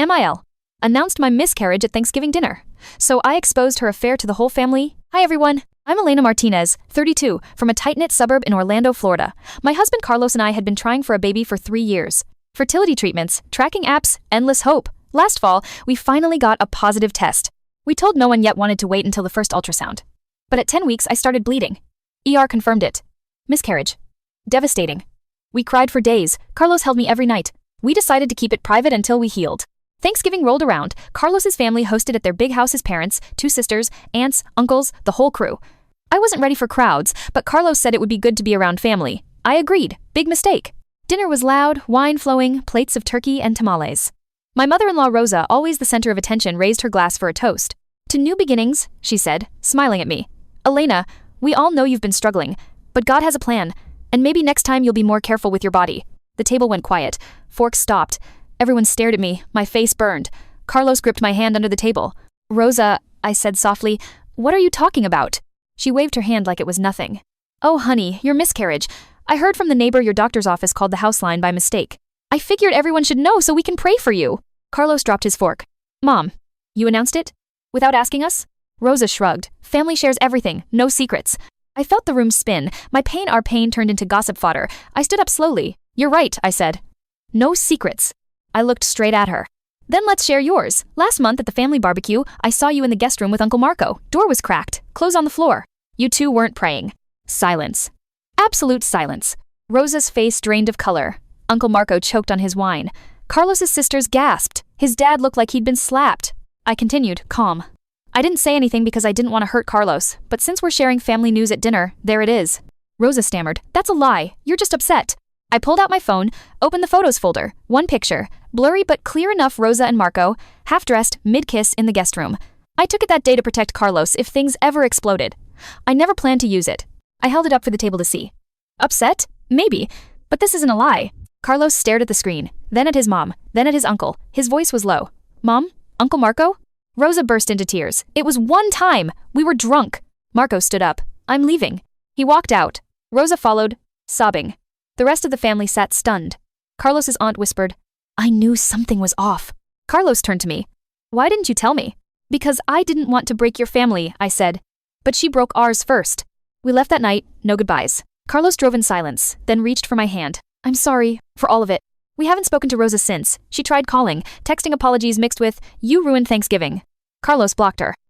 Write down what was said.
MIL. Announced my miscarriage at Thanksgiving dinner. So I exposed her affair to the whole family. Hi everyone. I'm Elena Martinez, 32, from a tight-knit suburb in Orlando, Florida. My husband Carlos and I had been trying for a baby for 3 years. Fertility treatments, tracking apps, endless hope. Last fall, we finally got a positive test. We told no one yet wanted to wait until the first ultrasound. But at 10 weeks, I started bleeding. ER confirmed it. Miscarriage. Devastating. We cried for days. Carlos held me every night. We decided to keep it private until we healed. Thanksgiving rolled around. Carlos's family hosted at their big house his parents, 2 sisters, aunts, uncles, the whole crew. I wasn't ready for crowds, but Carlos said it would be good to be around family. I agreed. Big mistake. Dinner was loud, wine flowing, plates of turkey and tamales. My mother-in-law Rosa, always the center of attention, raised her glass for a toast. To new beginnings, she said, smiling at me. Elena, we all know you've been struggling, but God has a plan, and maybe next time you'll be more careful with your body. The table went quiet. Forks stopped. Everyone stared at me. My face burned. Carlos gripped my hand under the table. Rosa, I said softly, what are you talking about? She waved her hand like it was nothing. Oh, honey, your miscarriage. I heard from the neighbor your doctor's office called the house line by mistake. I figured everyone should know so we can pray for you. Carlos dropped his fork. Mom, you announced it? Without asking us? Rosa shrugged. Family shares everything, no secrets. I felt the room spin. Our pain turned into gossip fodder. I stood up slowly. You're right, I said. No secrets. I looked straight at her. Then let's share yours. Last month at the family barbecue, I saw you in the guest room with Uncle Marco. Door was cracked. Clothes on the floor. You two weren't praying. Silence. Absolute silence. Rosa's face drained of color. Uncle Marco choked on his wine. Carlos's sisters gasped. His dad looked like he'd been slapped. I continued, calm. I didn't say anything because I didn't want to hurt Carlos, but since we're sharing family news at dinner, there it is. Rosa stammered. That's a lie. You're just upset. I pulled out my phone, opened the photos folder. One picture. Blurry but clear enough Rosa and Marco, half-dressed, mid-kiss in the guest room. I took it that day to protect Carlos if things ever exploded. I never planned to use it. I held it up for the table to see. Upset? Maybe. But this isn't a lie. Carlos stared at the screen, then at his mom, then at his uncle. His voice was low. Mom? Uncle Marco? Rosa burst into tears. It was one time. We were drunk. Marco stood up. I'm leaving. He walked out. Rosa followed, sobbing. The rest of the family sat stunned. Carlos's aunt whispered, I knew something was off. Carlos turned to me. Why didn't you tell me? Because I didn't want to break your family, I said. But she broke ours first. We left that night, no goodbyes. Carlos drove in silence, then reached for my hand. I'm sorry, for all of it. We haven't spoken to Rosa since. She tried calling, texting apologies mixed with, you ruined Thanksgiving. Carlos blocked her.